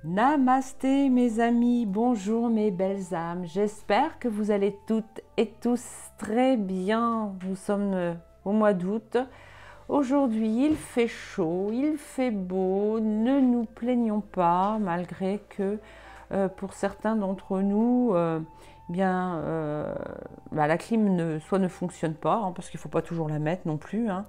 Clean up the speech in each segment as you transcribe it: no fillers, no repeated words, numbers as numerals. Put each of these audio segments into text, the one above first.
Namasté mes amis, bonjour mes belles âmes, j'espère que vous allez toutes et tous très bien. Nous sommes au mois d'août, aujourd'hui il fait chaud, il fait beau, ne nous plaignons pas malgré que pour certains d'entre nous, la clim soit ne fonctionne pas, hein, parce qu'il ne faut pas toujours la mettre non plus, hein.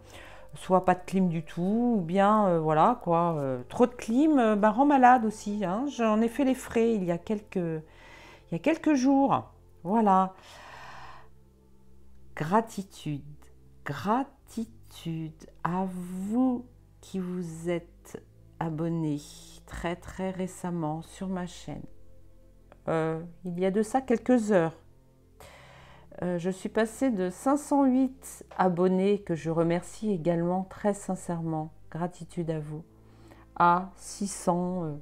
Soit pas de clim du tout, ou bien voilà quoi, trop de clim rend malade aussi, hein. J'en ai fait les frais il y a quelques jours. Voilà. Gratitude, gratitude à vous qui vous êtes abonnés très très récemment sur ma chaîne. Il y a de ça quelques heures. Je suis passée de 508 abonnés, que je remercie également très sincèrement, gratitude à vous, à 600,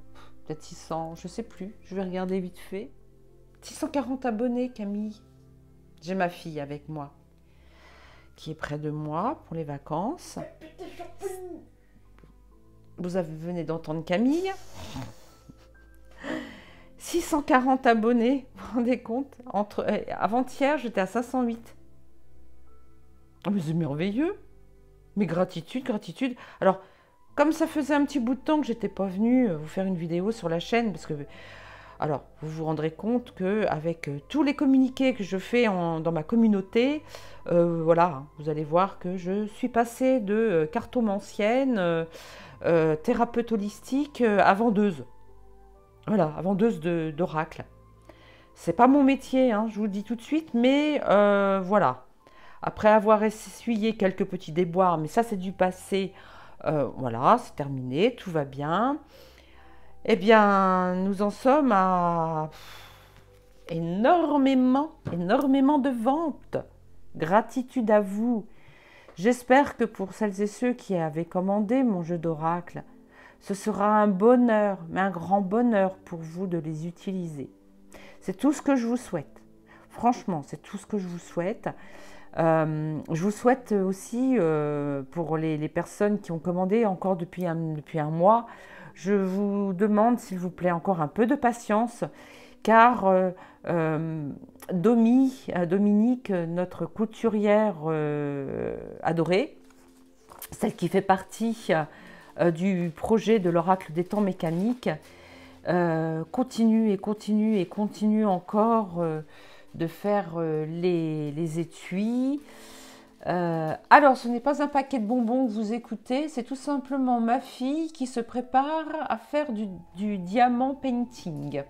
peut-être 600, je ne sais plus, je vais regarder vite fait. 640 abonnés, Camille. J'ai ma fille avec moi, qui est près de moi pour les vacances. Venez d'entendre Camille. 640 abonnés, vous vous rendez compte? Avant-hier, j'étais à 508. Oh, mais c'est merveilleux. Mais gratitude, gratitude. Alors, comme ça faisait un petit bout de temps que j'étais pas venue vous faire une vidéo sur la chaîne, parce que, alors, vous vous rendrez compte qu'avec tous les communiqués que je fais dans ma communauté, voilà, vous allez voir que je suis passée de cartomancienne, thérapeute holistique, à vendeuse. Voilà, vendeuse d'oracle. C'est pas mon métier, hein, je vous le dis tout de suite, mais voilà. Après avoir essuyé quelques petits déboires, mais ça c'est du passé, voilà, c'est terminé, tout va bien. Eh bien, nous en sommes à énormément de ventes. Gratitude à vous. J'espère que pour celles et ceux qui avaient commandé mon jeu d'oracle, ce sera un bonheur, mais un grand bonheur pour vous de les utiliser. C'est tout ce que je vous souhaite. Franchement, c'est tout ce que je vous souhaite. Je vous souhaite aussi, pour les personnes qui ont commandé encore depuis un mois, je vous demande s'il vous plaît encore un peu de patience, car Dominique, notre couturière adorée, celle qui fait partie du projet de l'oracle des temps mécaniques, continue encore de faire les étuis. Alors, ce n'est pas un paquet de bonbons que vous écoutez, c'est tout simplement ma fille qui se prépare à faire du diamant painting.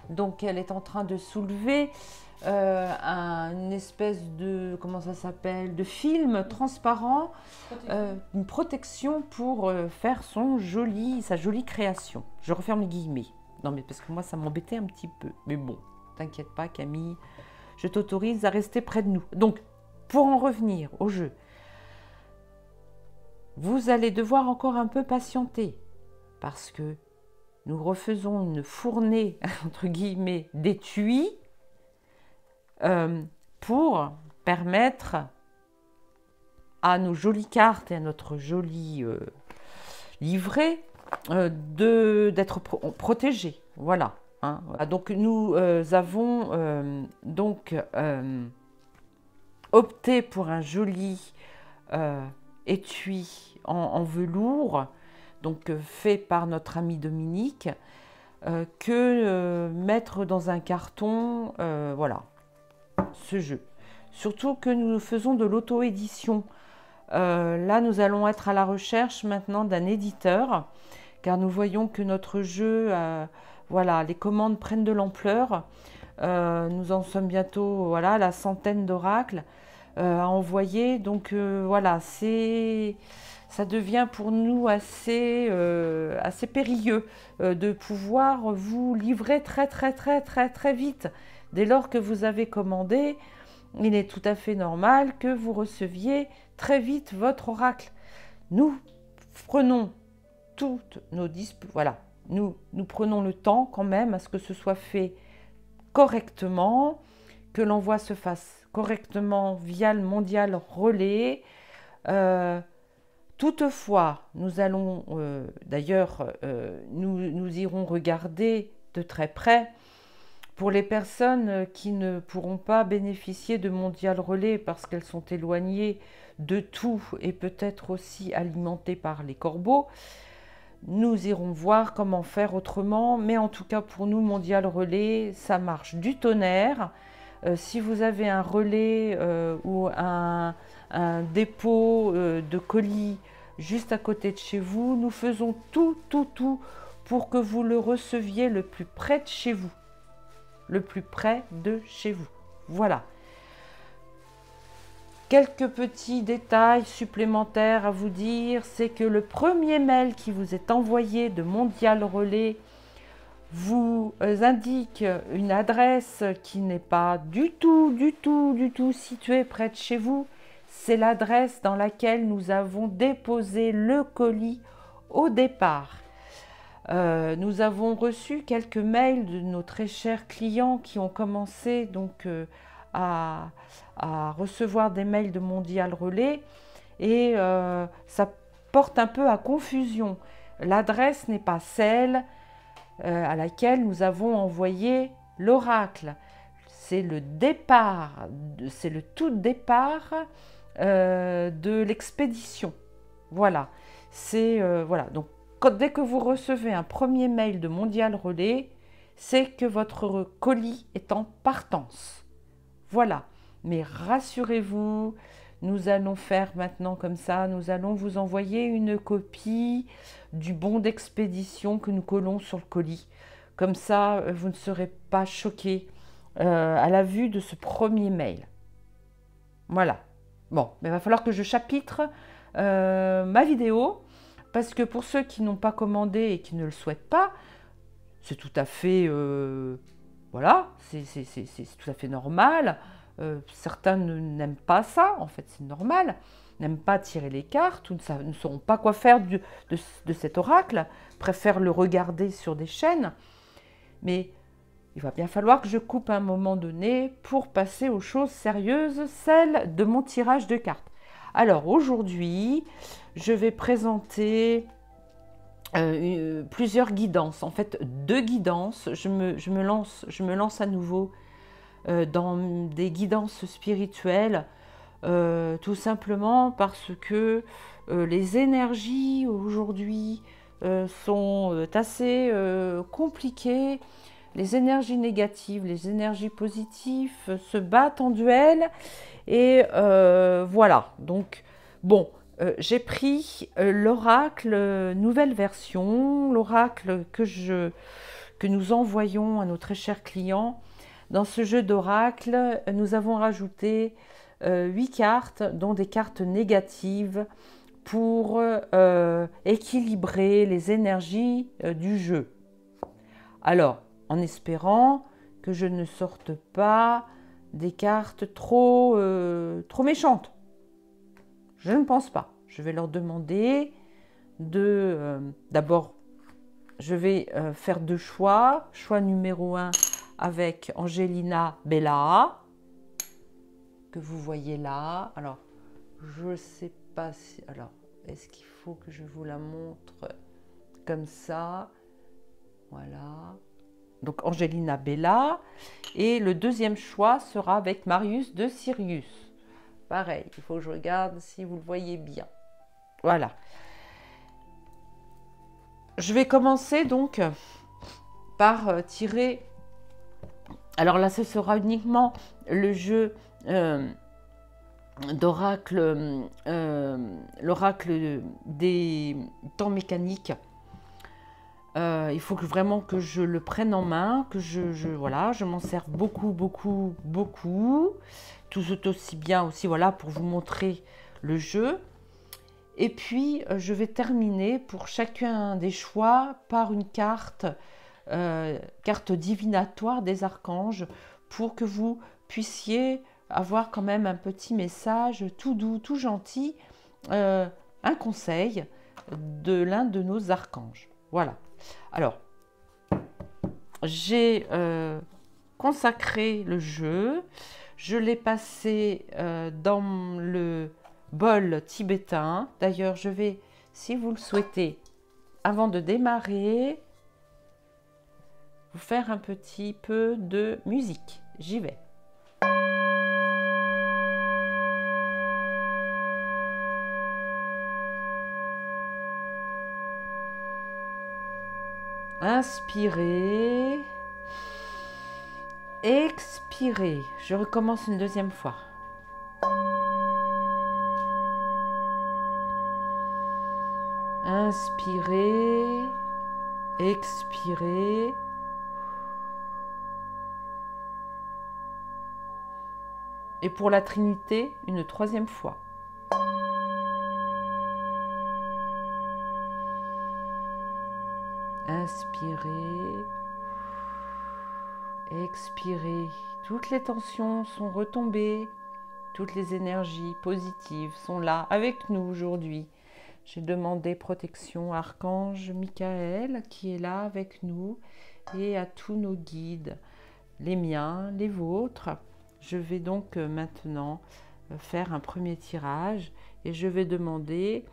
Donc, elle est en train de soulever une espèce de, comment ça s'appelle, de film transparent, une protection pour faire sa jolie création. Je referme les guillemets. Non, mais parce que moi, ça m'embêtait un petit peu. Mais bon, t'inquiète pas, Camille, je t'autorise à rester près de nous. Donc, pour en revenir au jeu, vous allez devoir encore un peu patienter, parce que nous refaisons une fournée, entre guillemets, d'étuis, pour permettre à nos jolies cartes et à notre joli livret d'être protégés. Voilà. Hein. Donc nous avons opté pour un joli étui en velours, donc fait par notre ami Dominique, que mettre dans un carton, voilà, ce jeu. Surtout que nous faisons de l'auto-édition. Là, nous allons être à la recherche maintenant d'un éditeur, car nous voyons que notre jeu, voilà, les commandes prennent de l'ampleur. Nous en sommes bientôt, voilà, à la centaine d'oracles à envoyer. Donc voilà, ça devient pour nous assez périlleux de pouvoir vous livrer très vite. Dès lors que vous avez commandé, il est tout à fait normal que vous receviez très vite votre oracle. Nous prenons toutes nos voilà, nous prenons le temps quand même à ce que ce soit fait correctement, que l'envoi se fasse correctement via le mondial relais. Toutefois, nous allons, d'ailleurs, nous irons regarder de très près pour les personnes qui ne pourront pas bénéficier de Mondial Relais parce qu'elles sont éloignées de tout et peut-être aussi alimentées par les corbeaux. Nous irons voir comment faire autrement, mais en tout cas pour nous, Mondial Relais, ça marche du tonnerre. Si vous avez un relais ou un dépôt de colis juste à côté de chez vous, nous faisons tout pour que vous le receviez le plus près de chez vous. Le plus près de chez vous. Voilà. Quelques petits détails supplémentaires à vous dire, c'est que le premier mail qui vous est envoyé de Mondial Relais vous indique une adresse qui n'est pas du tout située près de chez vous. C'est l'adresse dans laquelle nous avons déposé le colis au départ. Nous avons reçu quelques mails de nos très chers clients qui ont commencé donc à recevoir des mails de Mondial Relais et ça porte un peu à confusion. L'adresse n'est pas celle à laquelle nous avons envoyé l'oracle. C'est le départ, c'est le tout départ de l'expédition. Voilà. C'est voilà. Donc dès que vous recevez un premier mail de Mondial Relais, c'est que votre colis est en partance. Voilà. Mais rassurez-vous, nous allons faire maintenant comme ça, nous allons vous envoyer une copie du bon d'expédition que nous collons sur le colis. Comme ça, vous ne serez pas choqués à la vue de ce premier mail. Voilà. Bon, mais il va falloir que je chapitre ma vidéo, parce que pour ceux qui n'ont pas commandé et qui ne le souhaitent pas, c'est tout à fait, voilà, c'est tout à fait normal. Certains n'aiment pas ça, en fait, c'est normal. N'aiment pas tirer les cartes, ou ne sauront pas quoi faire de cet oracle, préfèrent le regarder sur des chaînes. Mais il va bien falloir que je coupe à un moment donné pour passer aux choses sérieuses, celles de mon tirage de cartes. Alors aujourd'hui, je vais présenter plusieurs guidances, en fait 2 guidances. Je me lance à nouveau dans des guidances spirituelles, tout simplement parce que les énergies aujourd'hui sont assez compliquées. Les énergies négatives, les énergies positives se battent en duel. Et voilà, donc bon, j'ai pris l'oracle nouvelle version, l'oracle que nous envoyons à nos très chers clients. Dans ce jeu d'oracle, nous avons rajouté 8 cartes, dont des cartes négatives pour équilibrer les énergies du jeu. Alors, en espérant que je ne sorte pas des cartes trop méchantes. Je ne pense pas. Je vais leur demander d'abord, je vais faire 2 choix. Choix numéro 1 avec Angelina Bella, que vous voyez là. Alors, je ne sais pas si... Alors, est-ce qu'il faut que je vous la montre comme ça? Voilà. Donc Angelina Bella, et le deuxième choix sera avec Marius de Sirius. Pareil, il faut que je regarde si vous le voyez bien. Voilà. Je vais commencer donc par tirer. Alors là, ce sera uniquement le jeu d'oracle, l'oracle des temps mécaniques. Il faut vraiment que je le prenne en main, que voilà, je m'en sers beaucoup. Tout aussi bien aussi, voilà, pour vous montrer le jeu. Et puis, je vais terminer pour chacun des choix par une carte divinatoire des archanges, pour que vous puissiez avoir quand même un petit message tout doux, tout gentil, un conseil de l'un de nos archanges. Voilà. Alors, j'ai consacré le jeu, je l'ai passé dans le bol tibétain. D'ailleurs, je vais, si vous le souhaitez, avant de démarrer, vous faire un petit peu de musique. J'y vais. Inspirez. Expirez. Je recommence une deuxième fois. Inspirez. Expirez. Et pour la Trinité, une troisième fois. Inspirez. Expirez. Toutes les tensions sont retombées. Toutes les énergies positives sont là avec nous aujourd'hui. J'ai demandé protection à Archange Michael qui est là avec nous et à tous nos guides, les miens, les vôtres. Je vais donc maintenant faire un premier tirage et je vais demander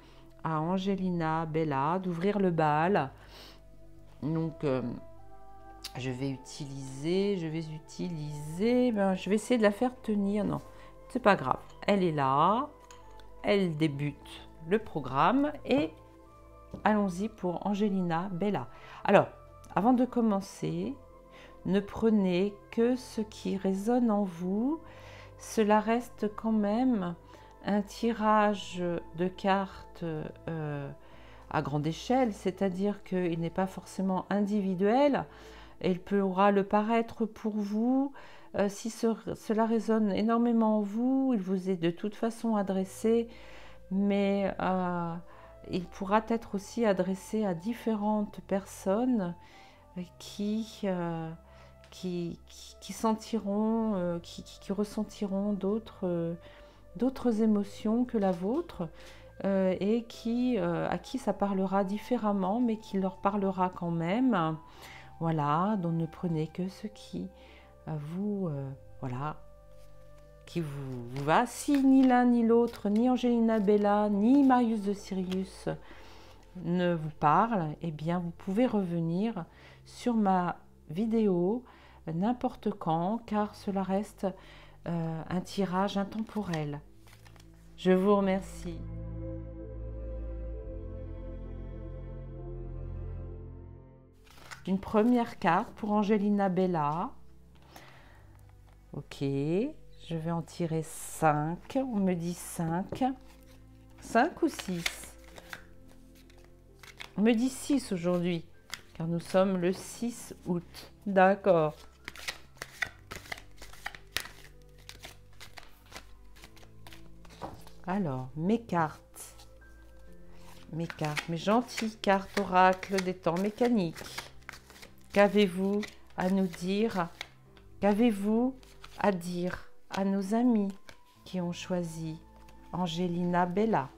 à Angelina Bella d'ouvrir le bal. Donc, je vais essayer de la faire tenir. Non, c'est pas grave. Elle est là, elle débute le programme et allons-y pour Angelina Bella. Alors, avant de commencer, ne prenez que ce qui résonne en vous. Cela reste quand même un tirage de cartes à grande échelle, c'est-à-dire qu'il n'est pas forcément individuel. Il pourra le paraître pour vous. Si cela résonne énormément en vous, il vous est de toute façon adressé, mais il pourra être aussi adressé à différentes personnes qui sentiront, qui ressentiront d'autres émotions que la vôtre et à qui ça parlera différemment, mais qui leur parlera quand même. Voilà, donc ne prenez que ce qui qui vous va. Si ni l'un ni l'autre, ni Angelina Bella, ni Marius de Sirius ne vous parlent, eh bien vous pouvez revenir sur ma vidéo n'importe quand, car cela reste un tirage intemporel. Je vous remercie. Une première carte pour Angelina Bella. Ok, je vais en tirer 5. On me dit 5. 5 ou 6? On me dit 6 aujourd'hui, car nous sommes le 6 août. D'accord. Alors, mes gentilles cartes oracle des temps mécaniques. Qu'avez-vous à nous dire? Qu'avez-vous à dire à nos amis qui ont choisi Angelina Bella?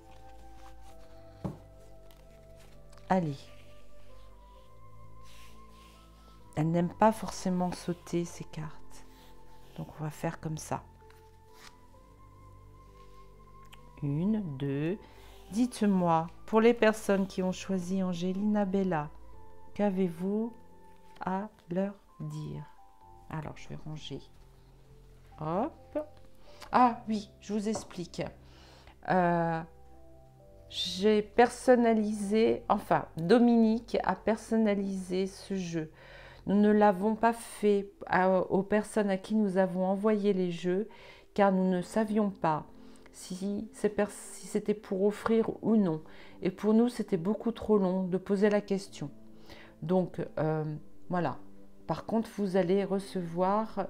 Allez. Elle n'aime pas forcément sauter ces cartes. Donc on va faire comme ça. 1, 2. Dites-moi, pour les personnes qui ont choisi Angelina Bella, qu'avez-vous à leur dire? Alors, je vais ranger. Hop. Ah oui, je vous explique. J'ai personnalisé, enfin, Dominique a personnalisé ce jeu. Nous ne l'avons pas fait aux personnes à qui nous avons envoyé les jeux, car nous ne savions pas si c'était pour offrir ou non. Et pour nous, c'était beaucoup trop long de poser la question. Donc, voilà. Par contre, vous allez recevoir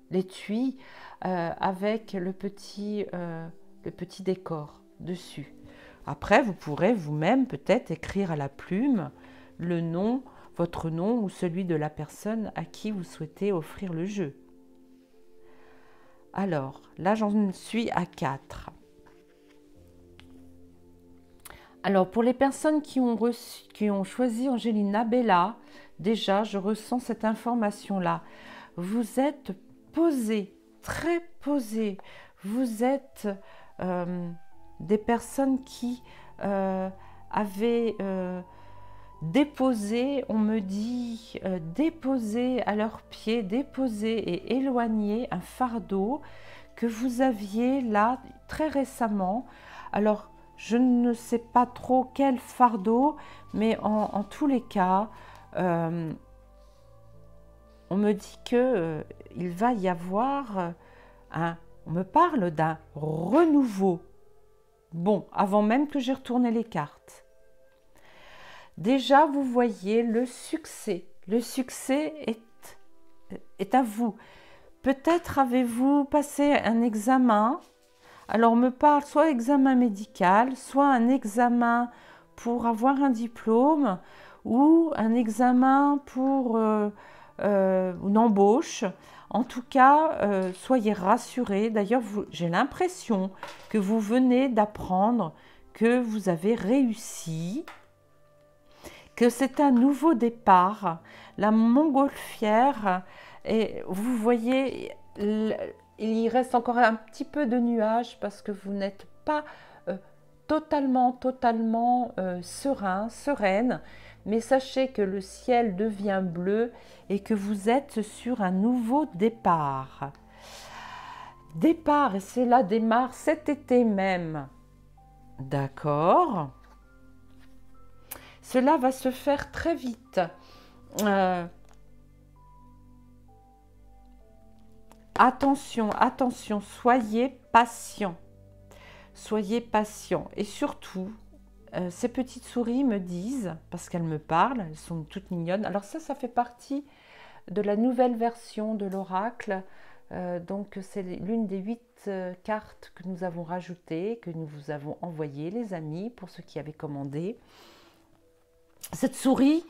l'étui avec le petit décor dessus. Après, vous pourrez vous-même peut-être écrire à la plume le nom, votre nom ou celui de la personne à qui vous souhaitez offrir le jeu. Alors, là, j'en suis à 4. Alors, pour les personnes qui ont choisi Angelina Bella, déjà, je ressens cette information-là. Vous êtes posé, très posé. Vous êtes des personnes qui avaient déposé, on me dit, déposé à leurs pieds, déposé et éloigné un fardeau que vous aviez là très récemment. Alors, je ne sais pas trop quel fardeau, mais en tous les cas, on me dit que il va y avoir on me parle d'un renouveau. Bon, avant même que j'ai retourné les cartes. Déjà, vous voyez le succès. Le succès est à vous. Peut-être avez-vous passé un examen. Alors, on me parle soit examen médical, soit un examen pour avoir un diplôme ou un examen pour une embauche. En tout cas, soyez rassurés. D'ailleurs, j'ai l'impression que vous venez d'apprendre que vous avez réussi, que c'est un nouveau départ. La montgolfière, et vous voyez, il reste encore un petit peu de nuages parce que vous n'êtes pas totalement sereine, mais sachez que le ciel devient bleu et que vous êtes sur un nouveau départ. Départ, et cela démarre cet été même. D'accord. Cela va se faire très vite. Attention, attention, soyez patient. Soyez patient. Et surtout, ces petites souris me disent, parce qu'elles me parlent, elles sont toutes mignonnes. Alors ça fait partie de la nouvelle version de l'oracle. Donc c'est l'une des 8 cartes que nous avons rajoutées, que nous vous avons envoyées, les amis, pour ceux qui avaient commandé. Ces souris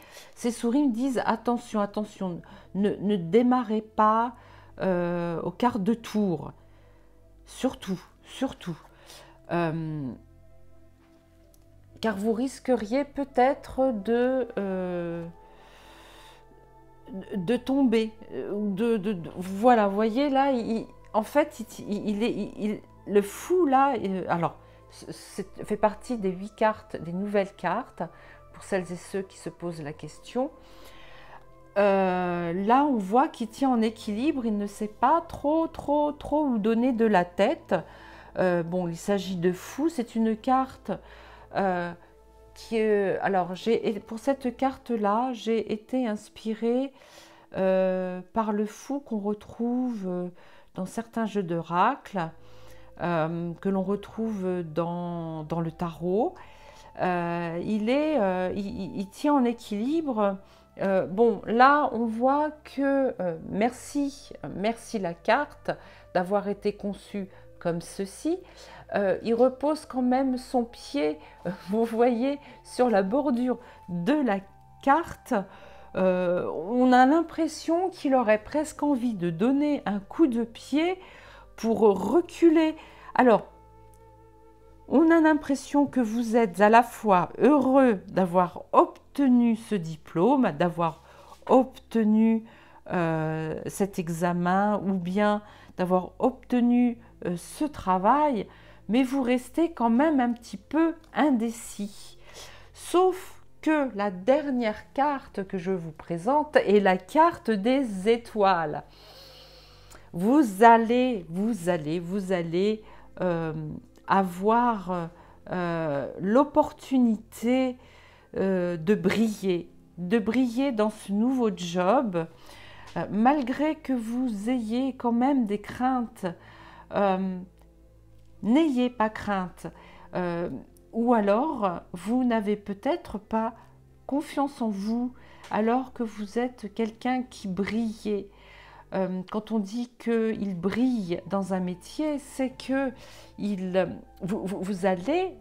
me disent attention, attention, ne démarrez pas au quart de tour. Surtout. Car vous risqueriez peut-être de tomber. Voilà, vous voyez là, en fait, le fou là, alors, fait partie des 8 cartes, des nouvelles cartes, pour celles et ceux qui se posent la question. Là, on voit qu'il tient en équilibre, il ne sait pas trop où donner de la tête. Bon, il s'agit de fou, c'est une carte alors, pour cette carte-là, j'ai été inspirée par le fou qu'on retrouve dans certains jeux d'oracle, que l'on retrouve dans le tarot. Il tient en équilibre. Bon, là, on voit que merci la carte d'avoir été conçue comme ceci. Il repose quand même son pied, vous voyez, sur la bordure de la carte. On a l'impression qu'il aurait presque envie de donner un coup de pied pour reculer. Alors, on a l'impression que vous êtes à la fois heureux d'avoir obtenu ce diplôme, d'avoir obtenu cet examen ou bien d'avoir obtenu ce travail, mais vous restez quand même un petit peu indécis. Sauf que la dernière carte que je vous présente est la carte des étoiles. Vous allez avoir l'opportunité de briller dans ce nouveau job, malgré que vous ayez quand même des craintes. N'ayez pas crainte, ou alors vous n'avez peut-être pas confiance en vous, alors que vous êtes quelqu'un qui brillait. Quand on dit qu'il brille dans un métier, c'est que vous allez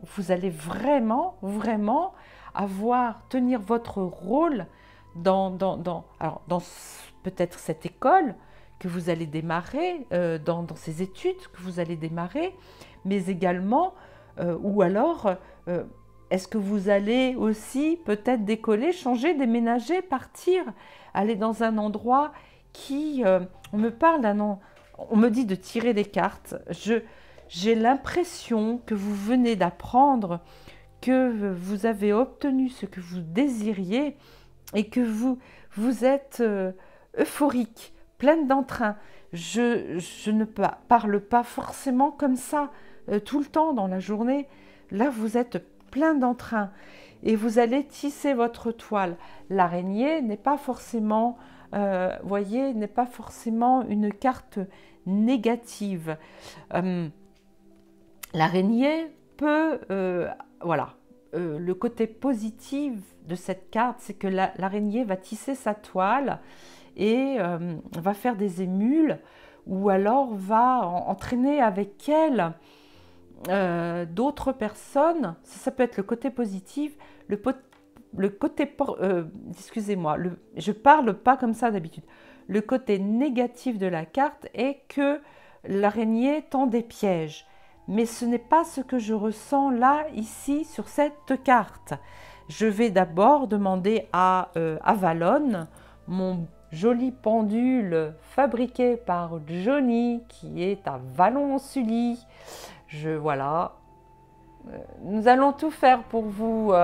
vraiment tenir votre rôle dans peut-être cette école que vous allez démarrer, dans ces études que vous allez démarrer, mais également, ou alors, est-ce que vous allez aussi peut-être décoller, changer, déménager, partir, aller dans un endroit qui, on me dit de tirer des cartes, J'ai l'impression que vous venez d'apprendre que vous avez obtenu ce que vous désiriez et que vous êtes euphorique, pleine d'entrain. Je ne parle pas forcément comme ça tout le temps dans la journée. Là, vous êtes plein d'entrain et vous allez tisser votre toile. L'araignée n'est pas forcément, voyez, n'est pas forcément une carte négative. L'araignée peut, voilà, le côté positif de cette carte, c'est que l'araignée va tisser sa toile et va faire des émules ou alors va entraîner avec elle d'autres personnes. Ça peut être le côté positif, le côté, excusez-moi, je parle pas comme ça d'habitude. Le côté négatif de la carte est que l'araignée tend des pièges. Mais ce n'est pas ce que je ressens là, ici, sur cette carte. Je vais d'abord demander à Avalon, mon joli pendule fabriqué par Johnny, qui est à Vallon-Sully. Voilà. Nous allons tout faire pour vous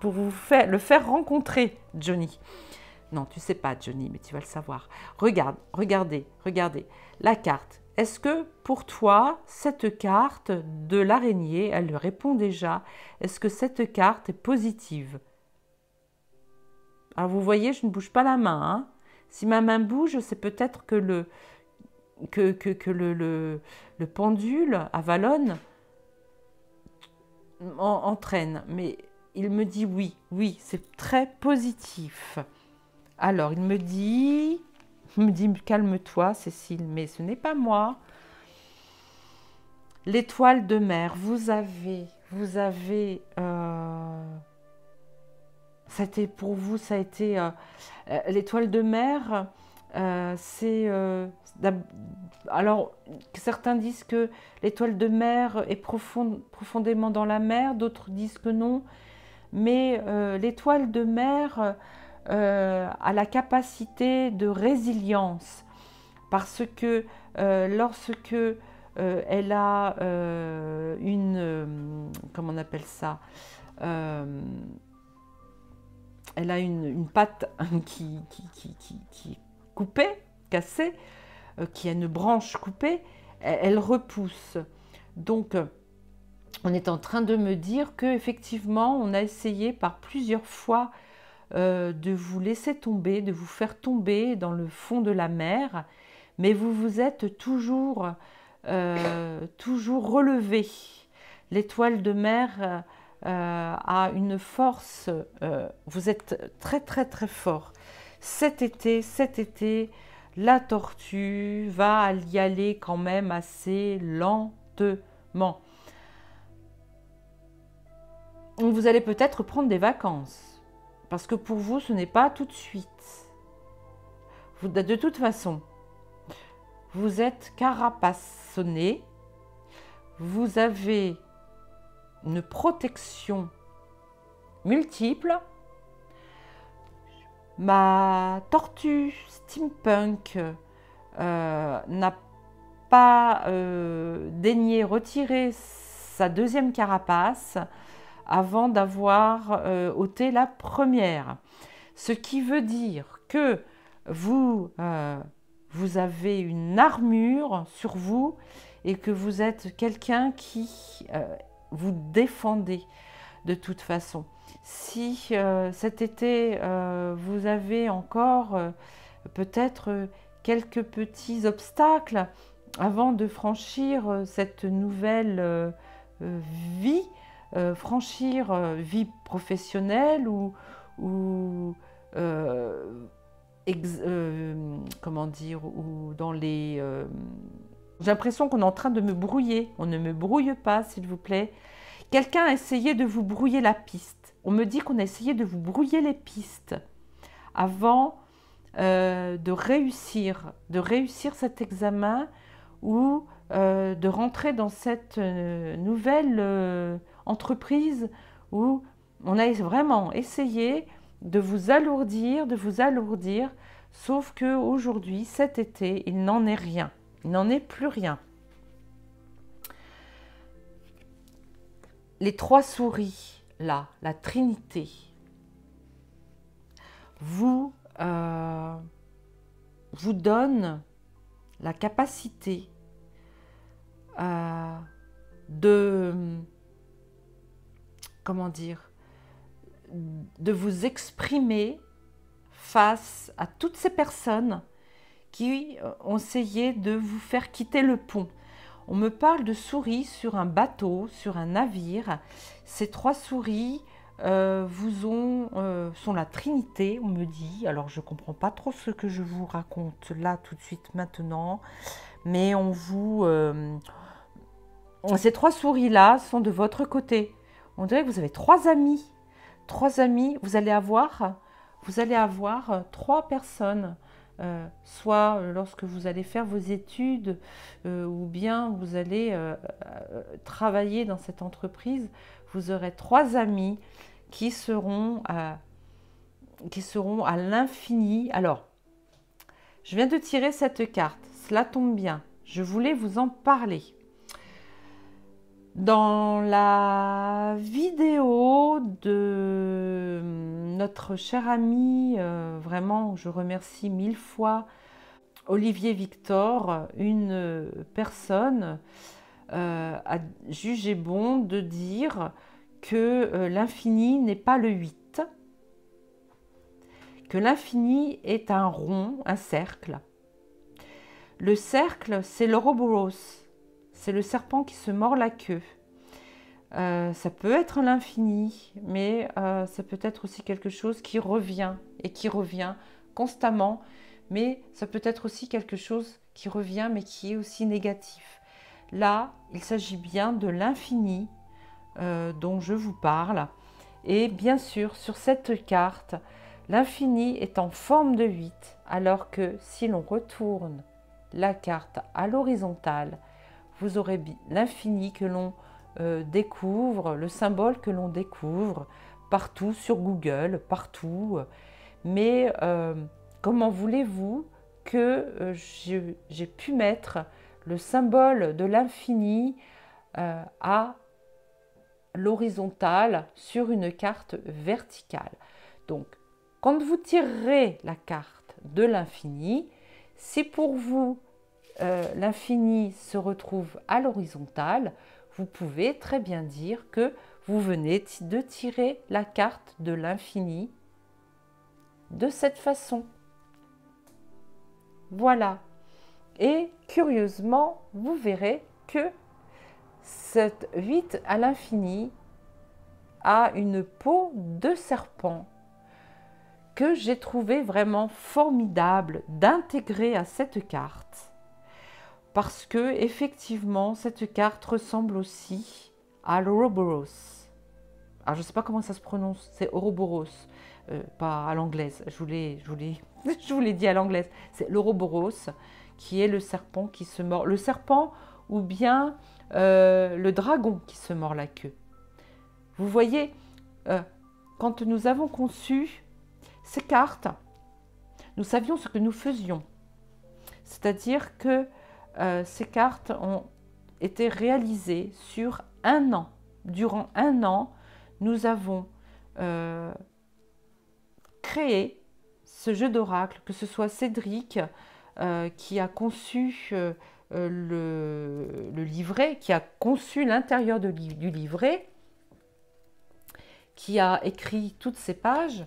le faire rencontrer, Johnny. Non, tu ne sais pas, Johnny, mais tu vas le savoir. Regardez la carte. Est-ce que pour toi, cette carte de l'araignée, elle lui répond déjà, est-ce que cette carte est positive? Alors vous voyez, je ne bouge pas la main. Hein. Si ma main bouge, c'est peut-être que le pendule Avalon entraîne. Mais il me dit oui, c'est très positif. Alors il me dit calme-toi Cécile, mais ce n'est pas moi. L'étoile de mer, vous avez pour vous, ça a été l'étoile de mer, c'est alors certains disent que l'étoile de mer est profondément dans la mer, d'autres disent que non, mais l'étoile de mer a la capacité de résilience parce que lorsque elle a comment on appelle ça, elle a une patte qui est coupée, cassée, qui a une branche coupée, elle repousse. Donc on est en train de me dire que effectivement on a essayé par plusieurs fois de vous laisser tomber, de vous faire tomber dans le fond de la mer, mais vous vous êtes toujours relevé. L'étoile de mer a une force, vous êtes très très très fort. Cet été, la tortue va y aller quand même assez lentement. Vous allez peut-être prendre des vacances. Parce que pour vous, ce n'est pas tout de suite. De toute façon, vous êtes carapassonné, vous avez une protection multiple. Ma tortue steampunk n'a pas daigné retirer sa deuxième carapace avant d'avoir ôté la première. Ce qui veut dire que vous avez une armure sur vous et que vous êtes quelqu'un qui vous défendez de toute façon. Si cet été, vous avez encore peut-être quelques petits obstacles avant de franchir cette nouvelle vie, vie professionnelle ou comment dire, ou dans les... J'ai l'impression qu'on est en train de me brouiller. On ne me brouille pas, s'il vous plaît. Quelqu'un a essayé de vous brouiller la piste. On me dit qu'on a essayé de vous brouiller les pistes avant de réussir cet examen ou de rentrer dans cette nouvelle entreprise où on a vraiment essayé de vous alourdir, sauf qu'aujourd'hui, cet été, il n'en est rien. Il n'en est plus rien. les trois souris, là, la Trinité, vous donne la capacité de, comment dire, de vous exprimer face à toutes ces personnes qui ont essayé de vous faire quitter le pont. On me parle de souris sur un bateau, sur un navire. Ces trois souris sont la Trinité, on me dit. Alors je ne comprends pas trop ce que je vous raconte là tout de suite maintenant, mais ces trois souris-là sont de votre côté. On dirait que vous avez trois amis. Trois amis, vous allez avoir trois personnes. Soit lorsque vous allez faire vos études ou bien vous allez travailler dans cette entreprise, vous aurez trois amis qui seront à l'infini. Alors, je viens de tirer cette carte, cela tombe bien, je voulais vous en parler. Dans la vidéo de notre cher ami, vraiment je remercie 1000 fois Olivier Victor, une personne a jugé bon de dire que l'infini n'est pas le 8, que l'infini est un rond, un cercle. Le cercle, c'est l'Ouroboros. C'est le serpent qui se mord la queue. Ça peut être l'infini, mais ça peut être aussi quelque chose qui revient et qui revient constamment. Mais ça peut être aussi quelque chose qui revient, mais qui est aussi négatif. Là, il s'agit bien de l'infini dont je vous parle. Et bien sûr, sur cette carte, l'infini est en forme de 8, alors que si l'on retourne la carte à l'horizontale, vous aurez l'infini que l'on découvre, le symbole que l'on découvre partout sur Google, partout. Mais comment voulez-vous que j'ai pu mettre le symbole de l'infini à l'horizontale sur une carte verticale? Donc, quand vous tirerez la carte de l'infini, si pour vous l'infini se retrouve à l'horizontale, vous pouvez très bien dire que vous venez de tirer la carte de l'infini de cette façon. Voilà. Et curieusement, vous verrez que cette 8 à l'infini a une peau de serpent que j'ai trouvé vraiment formidable d'intégrer à cette carte. Parce que effectivement, cette carte ressemble aussi à l'Ouroboros. Alors, je ne sais pas comment ça se prononce, c'est Ouroboros, pas à l'anglaise. Je vous l'ai dit à l'anglaise. C'est l'Ouroboros, qui est le serpent qui se mord. Le serpent ou bien le dragon qui se mord la queue. Vous voyez, quand nous avons conçu ces cartes, nous savions ce que nous faisions. C'est-à-dire que ces cartes ont été réalisées sur un an. Durant un an, nous avons créé ce jeu d'oracle, que ce soit Cédric qui a conçu le livret, qui a conçu l'intérieur du livret, qui a écrit toutes ces pages.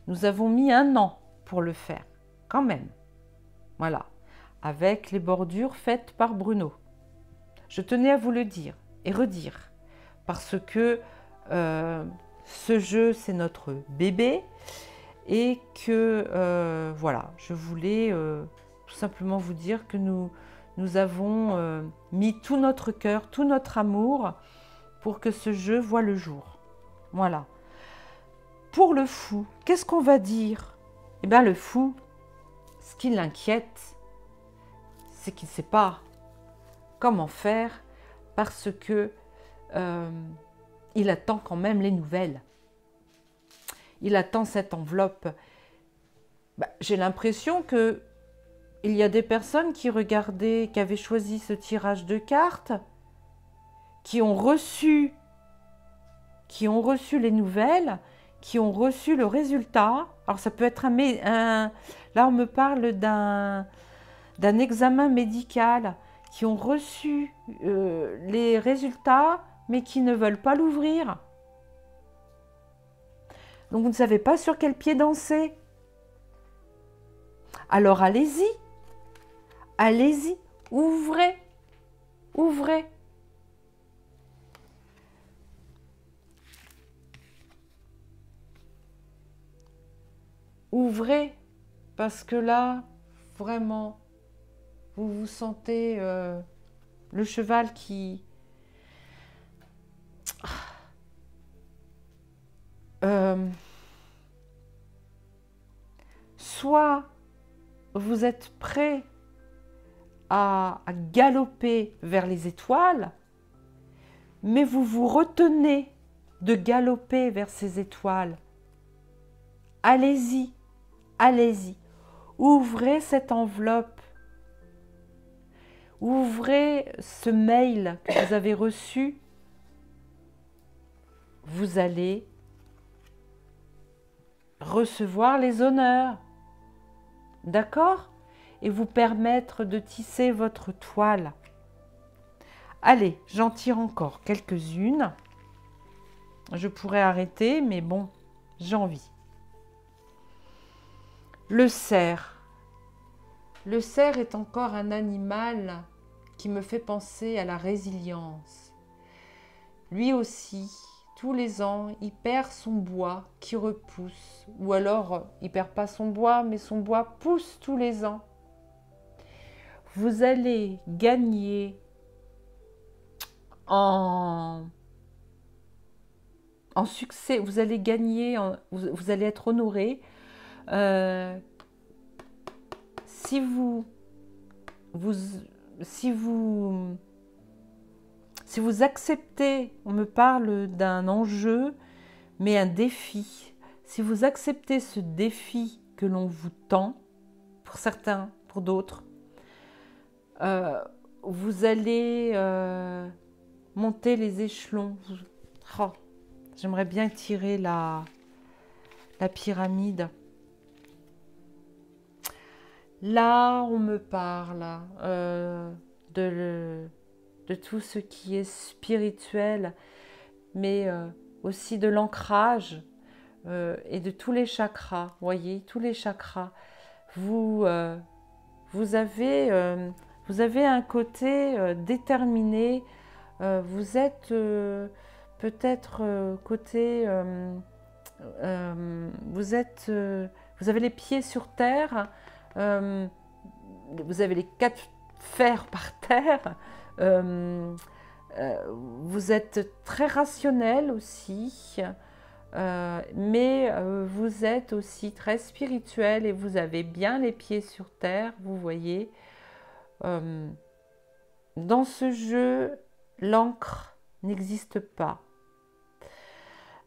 Nous avons mis un an pour le faire, quand même. Voilà. Avec les bordures faites par Bruno. Je tenais à vous le dire et redire, parce que ce jeu, c'est notre bébé, et que, voilà, je voulais tout simplement vous dire que nous avons mis tout notre cœur, tout notre amour, pour que ce jeu voie le jour. Voilà. Pour le fou, qu'est-ce qu'on va dire? Eh bien, le fou, ce qui l'inquiète, c'est qu'il ne sait pas comment faire parce que il attend quand même les nouvelles. Il attend cette enveloppe. J'ai l'impression que il y a des personnes qui regardaient, qui avaient choisi ce tirage de cartes, qui ont reçu les nouvelles, qui ont reçu le résultat. Alors ça peut être là on me parle d'un examen médical, qui ont reçu les résultats, mais qui ne veulent pas l'ouvrir. Donc vous ne savez pas sur quel pied danser. Alors allez-y, allez-y, ouvrez, ouvrez. Ouvrez, parce que là, vraiment, vous vous sentez le cheval qui... soit vous êtes prêt à galoper vers les étoiles, mais vous vous retenez de galoper vers ces étoiles. Allez-y, allez-y. Ouvrez cette enveloppe. Ouvrez ce mail que vous avez reçu. Vous allez recevoir les honneurs. D'accord? Et vous permettre de tisser votre toile. Allez, j'en tire encore quelques-unes. Je pourrais arrêter, mais bon, j'ai envie. Le cerf. Le cerf est encore un animal qui me fait penser à la résilience. Lui aussi, tous les ans, il perd son bois qui repousse. Ou alors, il perd pas son bois, mais son bois pousse tous les ans. Vous allez gagner en succès, vous allez gagner, vous allez être honoré. Si vous acceptez, on me parle d'un enjeu, mais un défi. Si vous acceptez ce défi que l'on vous tend, pour certains, pour d'autres, vous allez monter les échelons. Oh, j'aimerais bien tirer la pyramide. Là, on me parle de tout ce qui est spirituel, mais aussi de l'ancrage et de tous les chakras. Vous voyez, tous les chakras. Vous avez un côté déterminé. Vous êtes peut-être côté... vous avez les pieds sur terre. Vous avez les 4 fers par terre. Vous êtes très rationnel aussi, mais vous êtes aussi très spirituel et vous avez bien les pieds sur terre, vous voyez. Dans ce jeu, l'encre n'existe pas.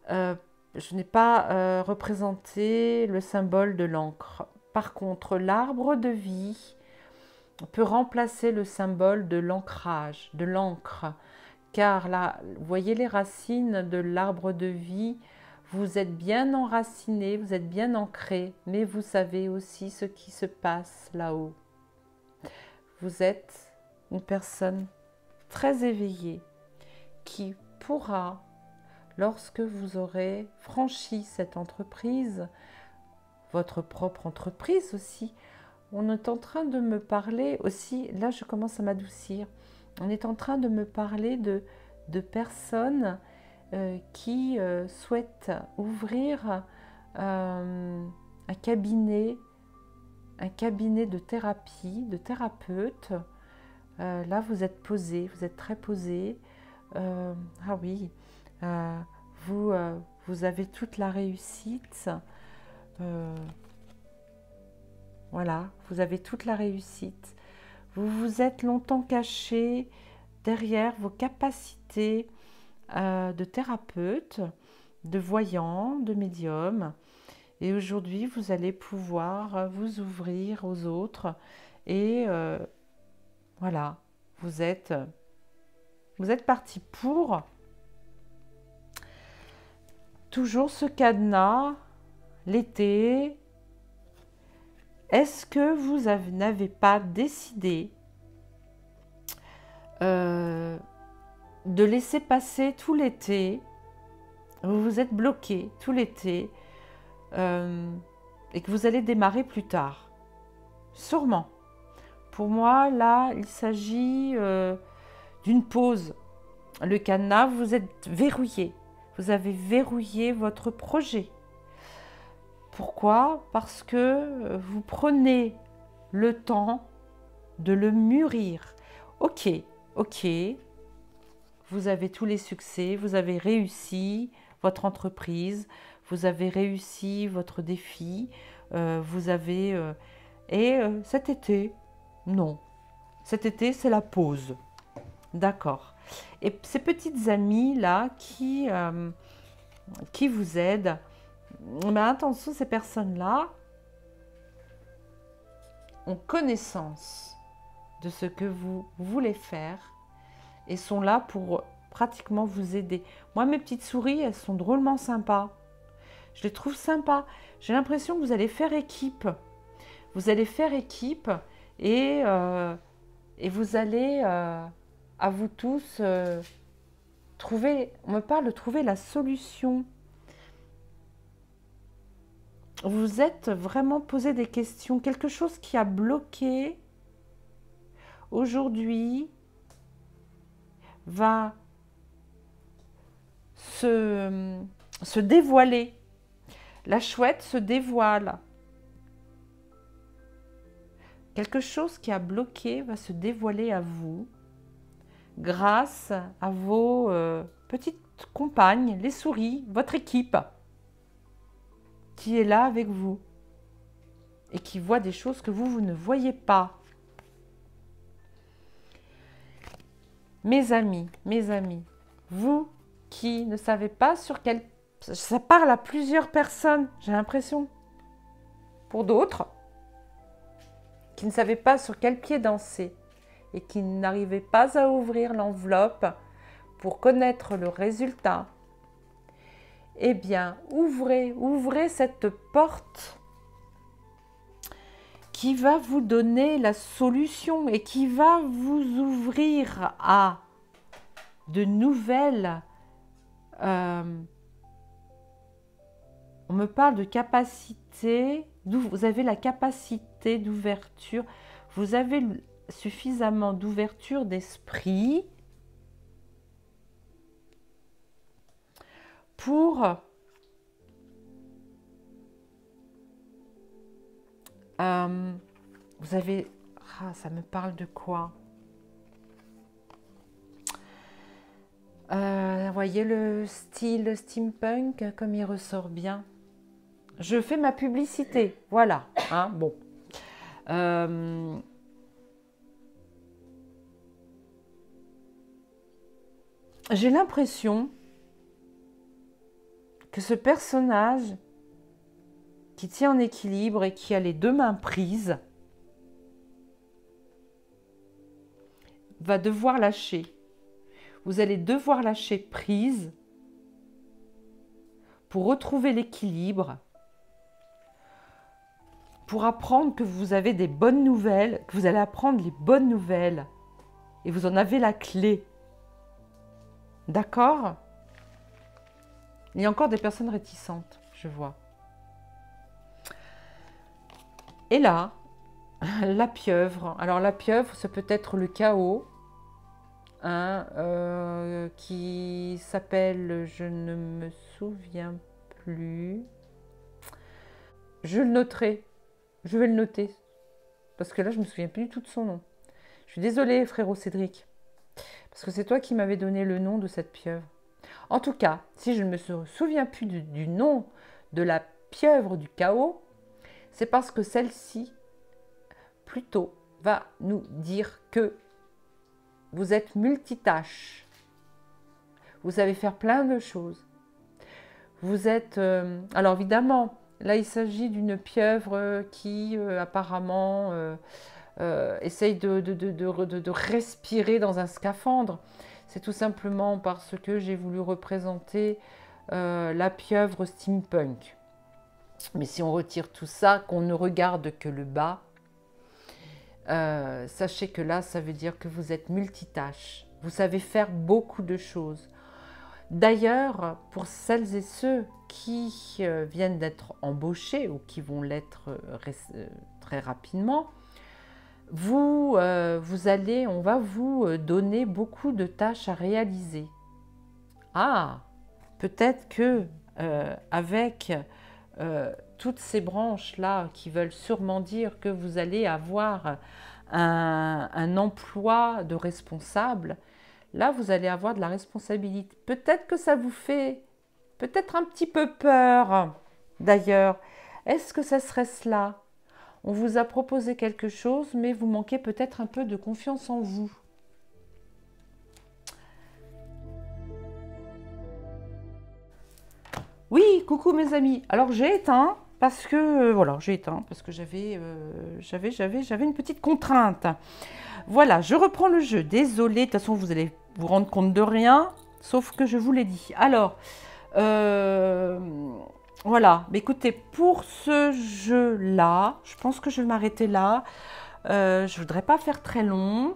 Je n'ai pas représenté le symbole de l'encre. Par contre, l'arbre de vie peut remplacer le symbole de l'ancrage, de l'encre. Car là, vous voyez les racines de l'arbre de vie, vous êtes bien enraciné, vous êtes bien ancré, mais vous savez aussi ce qui se passe là-haut. Vous êtes une personne très éveillée qui pourra, lorsque vous aurez franchi cette entreprise, votre propre entreprise aussi, on est en train de me parler aussi, là je commence à m'adoucir, on est en train de me parler de personnes qui souhaitent ouvrir un cabinet de thérapie, de thérapeute. Là vous êtes posé, vous êtes très posé. Ah oui, vous avez toute la réussite. Voilà, vous avez toute la réussite. Vous vous êtes longtemps caché derrière vos capacités de thérapeute, de voyant, de médium. Et aujourd'hui, vous allez pouvoir vous ouvrir aux autres. Et voilà, vous êtes Vous êtes parti pour toujours ce cadenas, l'été. Est-ce que vous n'avez pas décidé de laisser passer tout l'été? Vous vous êtes bloqué tout l'été et que vous allez démarrer plus tard. Sûrement. Pour moi, là, il s'agit d'une pause. Le cadenas, vous êtes verrouillé. Vous avez verrouillé votre projet. Pourquoi? Parce que vous prenez le temps de le mûrir. Ok, vous avez tous les succès, vous avez réussi votre entreprise, vous avez réussi votre défi, vous avez... cet été, non. Cet été, c'est la pause. D'accord. Et ces petites amies-là qui vous aident, ben attention, ces personnes-là ont connaissance de ce que vous voulez faire et sont là pour pratiquement vous aider. Moi, mes petites souris, elles sont drôlement sympas. Je les trouve sympas. J'ai l'impression que vous allez faire équipe. Vous allez faire équipe et vous allez, à vous tous, trouver, on me parle de trouver la solution. Vous êtes vraiment posé des questions, quelque chose qui a bloqué aujourd'hui va se dévoiler. La chouette se dévoile. Quelque chose qui a bloqué va se dévoiler à vous grâce à vos petites compagnes, les souris, votre équipe qui est là avec vous et qui voit des choses que vous ne voyez pas. Mes amis, vous qui ne savez pas sur quel... Ça parle à plusieurs personnes, j'ai l'impression. Pour d'autres, qui ne savaient pas sur quel pied danser et qui n'arrivaient pas à ouvrir l'enveloppe pour connaître le résultat, eh bien, ouvrez cette porte qui va vous donner la solution et qui va vous ouvrir à de nouvelles... on me parle de capacité, vous avez la capacité d'ouverture, vous avez suffisamment d'ouverture d'esprit pour vous avez... Ah, ça me parle de quoi? Vous voyez le style steampunk comme il ressort bien. Je fais ma publicité, voilà. Hein, bon. J'ai l'impression que ce personnage qui tient en équilibre et qui a les deux mains prises va devoir lâcher. Vous allez devoir lâcher prise pour retrouver l'équilibre, pour apprendre que vous avez des bonnes nouvelles, que vous allez apprendre les bonnes nouvelles et vous en avez la clé. D'accord? Il y a encore des personnes réticentes, je vois. Et là, la pieuvre. Alors la pieuvre, c'est peut-être le chaos, hein, qui s'appelle, je ne me souviens plus. Je le noterai. Je vais le noter. Parce que là, je ne me souviens plus du tout de son nom. Je suis désolée, frérot Cédric. Parce que c'est toi qui m'avais donné le nom de cette pieuvre. En tout cas, si je ne me souviens plus du nom de la pieuvre du chaos, c'est parce que celle-ci, plutôt, va nous dire que vous êtes multitâche. Vous savez faire plein de choses. Vous êtes... alors évidemment, là il s'agit d'une pieuvre qui apparemment essaye de respirer dans un scaphandre. c'est tout simplement parce que j'ai voulu représenter la pieuvre steampunk. Mais si on retire tout ça, qu'on ne regarde que le bas, sachez que là, ça veut dire que vous êtes multitâche. Vous savez faire beaucoup de choses. D'ailleurs, pour celles et ceux qui viennent d'être embauchés ou qui vont l'être très rapidement, on va vous donner beaucoup de tâches à réaliser. Ah, peut-être que avec toutes ces branches-là qui veulent sûrement dire que vous allez avoir un emploi de responsable, là, vous allez avoir de la responsabilité. Peut-être que ça vous fait peut-être un petit peu peur. D'ailleurs, est-ce que ça serait cela? On vous a proposé quelque chose, mais vous manquez peut-être un peu de confiance en vous. Oui, coucou mes amis. Alors j'ai éteint parce que voilà, j'ai éteint parce que j'avais une petite contrainte. Voilà, je reprends le jeu. Désolée, de toute façon vous allez vous rendre compte de rien, sauf que je vous l'ai dit. Alors, voilà. Mais écoutez, pour ce jeu-là, je pense que je vais m'arrêter là. Je voudrais pas faire très long.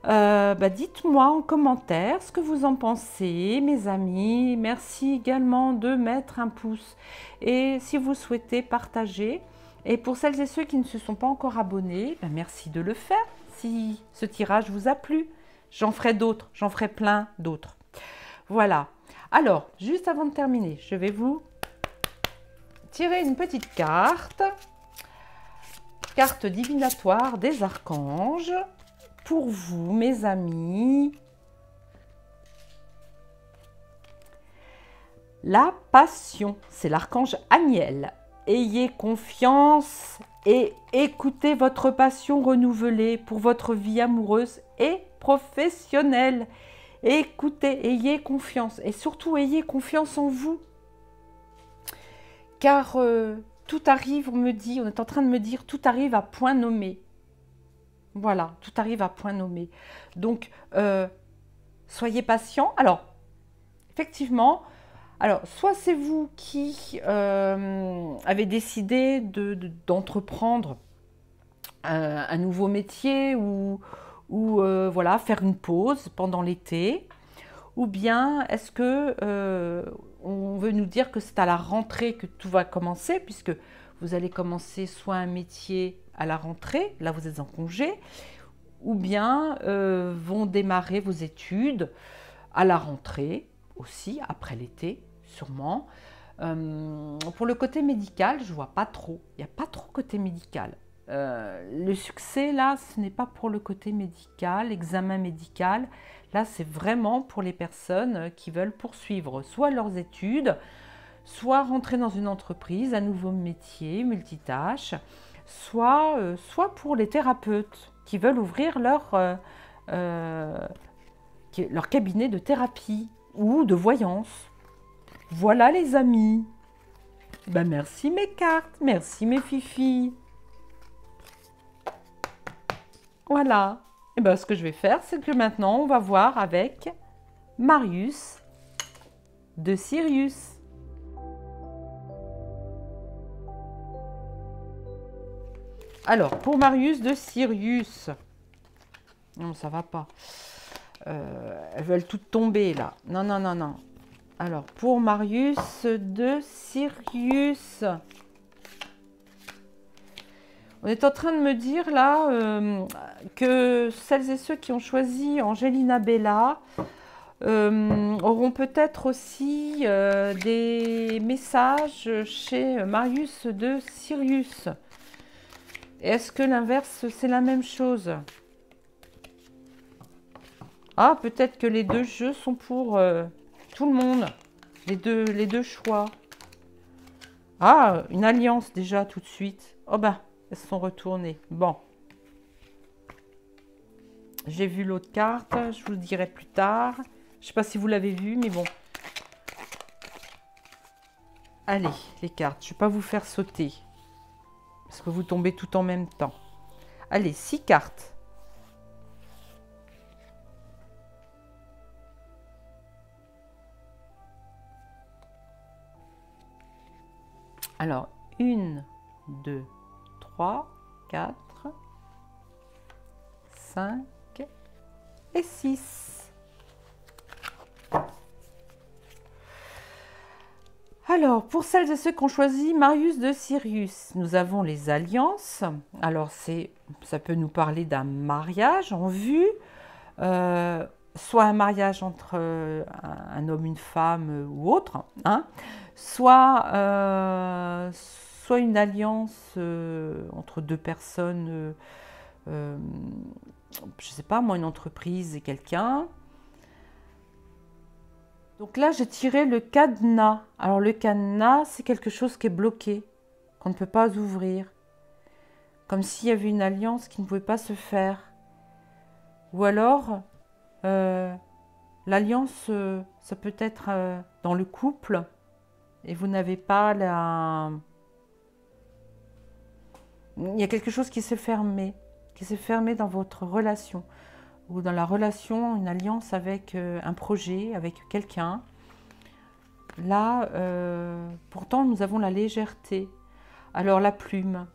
Dites-moi en commentaire ce que vous en pensez, mes amis. Merci également de mettre un pouce. Et si vous souhaitez partager. Et pour celles et ceux qui ne se sont pas encore abonnés, merci de le faire si ce tirage vous a plu. J'en ferai d'autres, j'en ferai plein d'autres. Voilà. Alors, juste avant de terminer, je vais vous tirer une petite carte. Carte divinatoire des archanges. Pour vous, mes amis. La passion, c'est l'archange Aniel. Ayez confiance et écoutez votre passion renouvelée pour votre vie amoureuse et professionnelle. Écoutez, ayez confiance et surtout ayez confiance en vous. Car tout arrive, on est en train de me dire, tout arrive à point nommé. Voilà, tout arrive à point nommé. Donc, soyez patient. Alors, effectivement, soit c'est vous qui avez décidé d'entreprendre un nouveau métier ou voilà, faire une pause pendant l'été, ou bien est-ce que on veut nous dire que c'est à la rentrée que tout va commencer, puisque vous allez commencer soit un métier à la rentrée, là vous êtes en congé, ou bien vont démarrer vos études à la rentrée aussi, après l'été, sûrement. Pour le côté médical, je ne vois pas trop. Il n'y a pas trop côté médical. Le succès, là, ce n'est pas pour le côté médical, examen médical. Là, c'est vraiment pour les personnes qui veulent poursuivre soit leurs études, soit rentrer dans une entreprise, un nouveau métier, multitâche, soit pour les thérapeutes qui veulent ouvrir leur cabinet de thérapie ou de voyance. Voilà les amis. Merci mes cartes, merci mes fifis. Voilà. Et ce que je vais faire, c'est que maintenant, on va voir avec Marius de Sirius. Alors, pour Marius de Sirius. Non, ça va pas. Elles veulent toutes tomber, là. Non, non, non, non. Alors, pour Marius de Sirius. On est en train de me dire, là, que celles et ceux qui ont choisi Angelina Bella auront peut-être aussi des messages chez Marius de Sirius. Est-ce que l'inverse, c'est la même chose? Ah, peut-être que les deux jeux sont pour tout le monde. Les deux choix. Ah, une alliance déjà tout de suite. Oh elles se sont retournées. Bon. J'ai vu l'autre carte. Je vous le dirai plus tard. Je ne sais pas si vous l'avez vu, mais bon. Allez, les cartes. Je ne vais pas vous faire sauter. Parce que vous tombez tout en même temps. Allez, 6 cartes. Alors, 1, 2, 3, 4, 5 et 6. Alors, pour celles et ceux qui ont choisi Marius de Sirius, nous avons les alliances. Alors, ça peut nous parler d'un mariage en vue, soit un mariage entre un homme, une femme ou autre, hein, soit une alliance entre deux personnes, je ne sais pas moi, une entreprise et quelqu'un. Donc là, j'ai tiré le cadenas. Alors le cadenas, c'est quelque chose qui est bloqué, qu'on ne peut pas ouvrir. Comme s'il y avait une alliance qui ne pouvait pas se faire. Ou alors, l'alliance, ça peut être dans le couple, et vous n'avez pas la... Il y a quelque chose qui s'est fermé dans votre relation. Ou dans la relation, une alliance avec un projet, avec quelqu'un. Là, pourtant, nous avons la légèreté. Alors, la plume,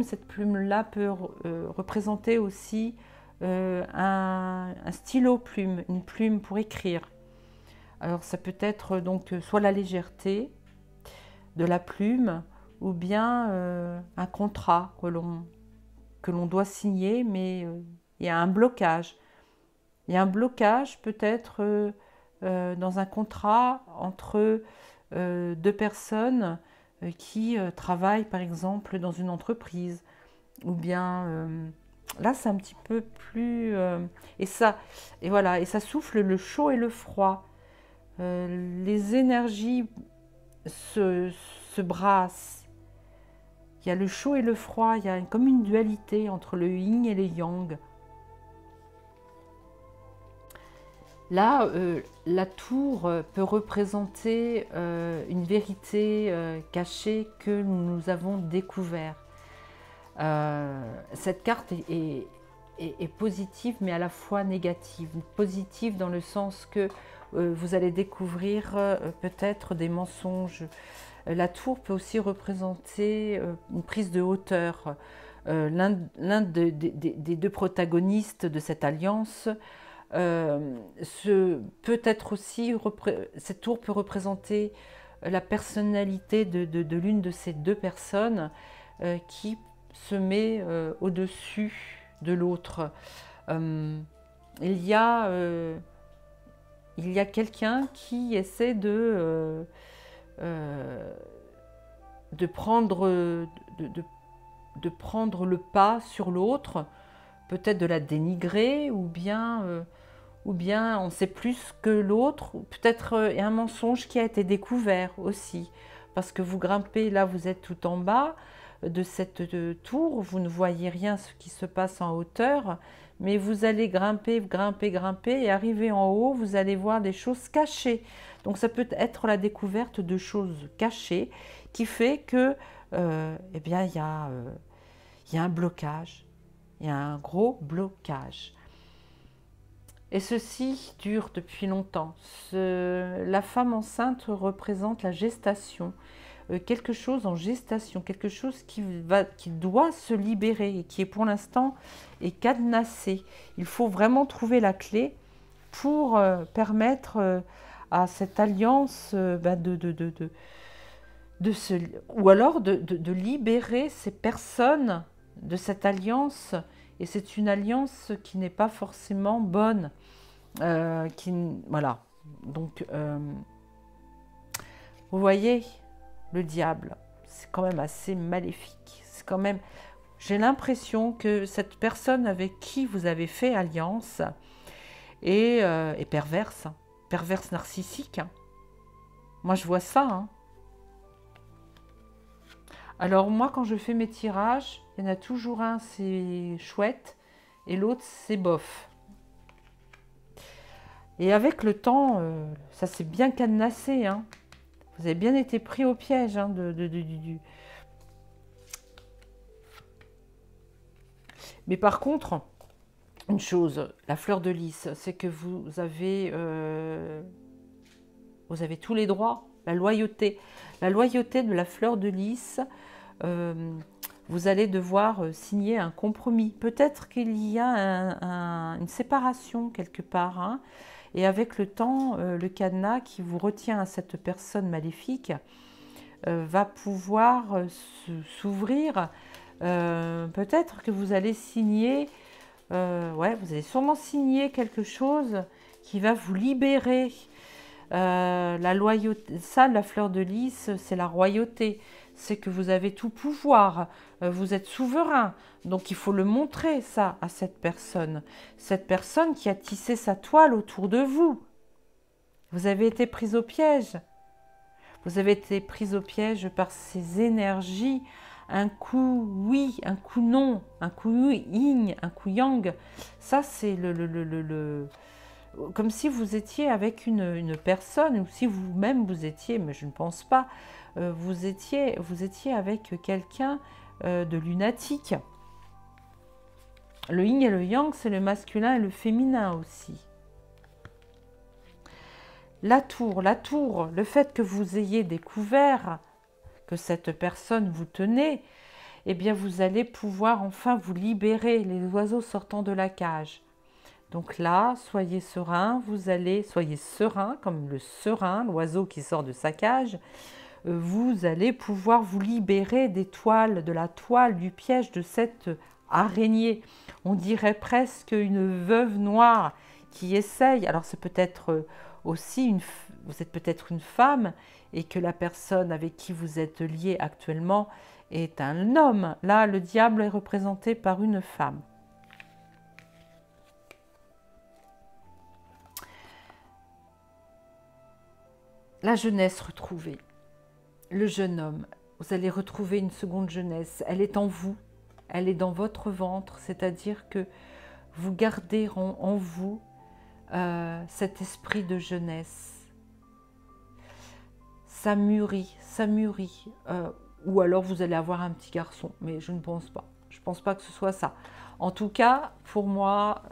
cette plume-là peut représenter aussi un stylo plume, une plume pour écrire. Alors, ça peut être donc soit la légèreté de la plume, ou bien un contrat que l'on doit signer, mais... il y a un blocage. Il y a un blocage peut-être dans un contrat entre deux personnes qui travaillent par exemple dans une entreprise. Ou bien là c'est un petit peu plus... et voilà, et ça souffle le chaud et le froid. Les énergies se brassent. Il y a le chaud et le froid, il y a comme une dualité entre le yin et le yang. Là, la tour peut représenter une vérité cachée que nous avons découverte. Cette carte est positive, mais à la fois négative. Positive dans le sens que vous allez découvrir peut-être des mensonges. La tour peut aussi représenter une prise de hauteur. L'un des deux protagonistes de cette alliance peut-être aussi, cette tour peut représenter la personnalité de l'une de ces deux personnes qui se met au-dessus de l'autre. Il y a quelqu'un qui essaie de prendre le pas sur l'autre, peut-être de la dénigrer, ou bien on sait plus que l'autre, ou peut-être un mensonge qui a été découvert aussi, parce que vous grimpez, là vous êtes tout en bas de cette tour, vous ne voyez rien ce qui se passe en hauteur, mais vous allez grimper, et arriver en haut, vous allez voir des choses cachées. Donc ça peut être la découverte de choses cachées qui fait que, eh bien, il y a un blocage. Il y a un gros blocage. Et ceci dure depuis longtemps. La femme enceinte représente la gestation. Quelque chose en gestation, quelque chose qui doit se libérer et qui est pour l'instant est cadenassé. Il faut vraiment trouver la clé pour permettre à cette alliance ou alors de libérer ces personnes de cette alliance. Et c'est une alliance qui n'est pas forcément bonne. Voilà. Donc, vous voyez, le diable, c'est quand même assez maléfique. C'est quand même... J'ai l'impression que cette personne avec qui vous avez fait alliance est perverse. Perverse narcissique. Moi, je vois ça. Hein. Alors, moi, quand je fais mes tirages, il y en a toujours un, c'est chouette, et l'autre, c'est bof. Et avec le temps, ça s'est bien cadenassé. Hein. Vous avez bien été pris au piège. Hein, Mais par contre, une chose, la fleur de lys, c'est que vous avez tous les droits. la loyauté de la fleur de lys. Vous allez devoir signer un compromis. Peut-être qu'il y a une séparation quelque part, hein, et avec le temps, le cadenas qui vous retient à cette personne maléfique va pouvoir s'ouvrir. Peut-être que vous allez signer, ouais, vous allez sûrement signer quelque chose qui va vous libérer. La loyauté, ça, la fleur de lys, c'est la royauté. C'est que vous avez tout pouvoir, vous êtes souverain. Donc il faut le montrer, ça, à cette personne qui a tissé sa toile autour de vous. Vous avez été prise au piège. Vous avez été prise au piège par ces énergies. Un coup oui, un coup non, un coup yin, un coup yang. Ça, c'est comme si vous étiez avec une personne, ou si vous-même vous étiez, mais je ne pense pas, vous étiez avec quelqu'un de lunatique. Le yin et le yang, c'est le masculin et le féminin aussi. La tour, le fait que vous ayez découvert que cette personne vous tenait, eh bien vous allez pouvoir enfin vous libérer, les oiseaux sortant de la cage. Donc là, soyez serein, soyez serein comme le serein, l'oiseau qui sort de sa cage. Vous allez pouvoir vous libérer des toiles, de la toile, du piège de cette araignée. On dirait presque une veuve noire qui essaye. Alors c'est peut-être aussi vous êtes peut-être une femme et que la personne avec qui vous êtes lié actuellement est un homme. Là, le diable est représenté par une femme. La jeunesse retrouvée, le jeune homme, vous allez retrouver une seconde jeunesse, elle est en vous, elle est dans votre ventre, c'est-à-dire que vous gardez en vous cet esprit de jeunesse. Ça mûrit, ou alors vous allez avoir un petit garçon, mais je ne pense pas. Je ne pense pas que ce soit ça. En tout cas, pour moi,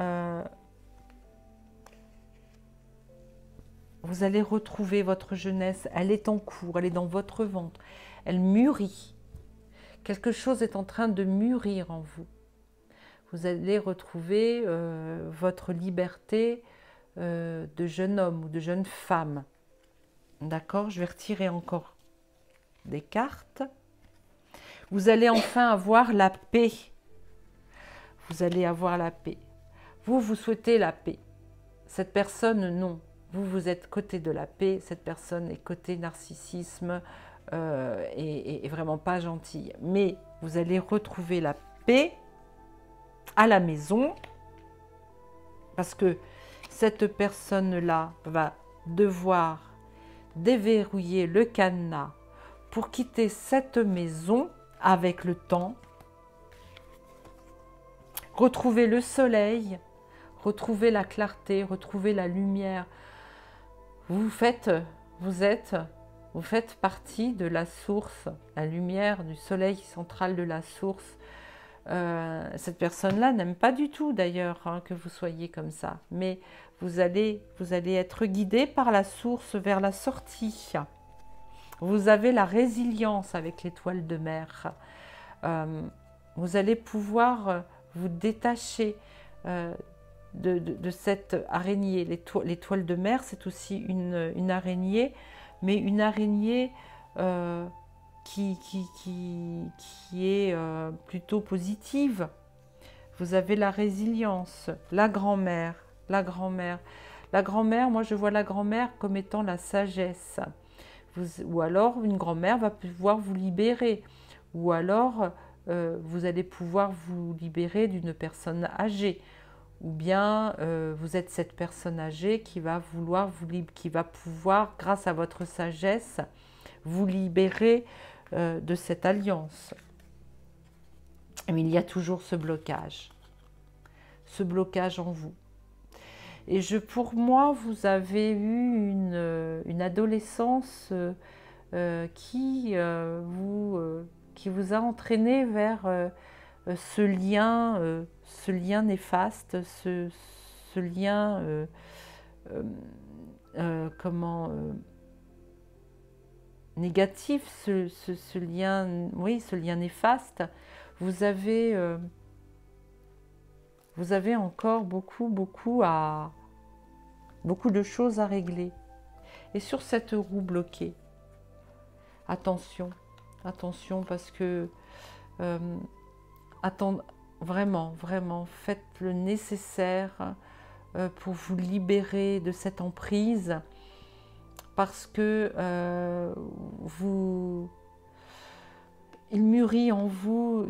vous allez retrouver votre jeunesse, elle est en cours, elle est dans votre ventre, elle mûrit. Quelque chose est en train de mûrir en vous. Vous allez retrouver votre liberté de jeune homme ou de jeune femme. D'accord? Je vais retirer encore des cartes. Vous allez enfin avoir la paix. Vous allez avoir la paix. Vous souhaitez la paix. Cette personne, non. Vous êtes côté de la paix, cette personne est côté narcissisme et vraiment pas gentille. Mais vous allez retrouver la paix à la maison parce que cette personne-là va devoir déverrouiller le cadenas pour quitter cette maison avec le temps, retrouver le soleil, retrouver la clarté, retrouver la lumière. Vous faites partie de la source, la lumière du soleil central de la source. Cette personne-là n'aime pas du tout d'ailleurs que vous soyez comme ça, mais vous allez être guidé par la source vers la sortie. Vous avez la résilience avec l'étoile de mer. Vous allez pouvoir vous détacher de cette araignée. L'étoile de mer, c'est aussi une araignée, mais une araignée qui est plutôt positive. Vous avez la résilience, la grand-mère. La grand-mère, moi je vois la grand-mère comme étant la sagesse. Ou alors une grand-mère va pouvoir vous libérer. Ou alors vous allez pouvoir vous libérer d'une personne âgée. Ou bien vous êtes cette personne âgée qui va pouvoir, grâce à votre sagesse, vous libérer de cette alliance. Mais il y a toujours ce blocage en vous. Et pour moi, vous avez eu une adolescence qui vous a entraîné vers ce lien néfaste, ce lien négatif, ce lien, oui, ce lien néfaste, vous avez encore beaucoup de choses à régler. Et sur cette roue bloquée, attention, attention, parce que vraiment, faites le nécessaire pour vous libérer de cette emprise, parce que il mûrit en vous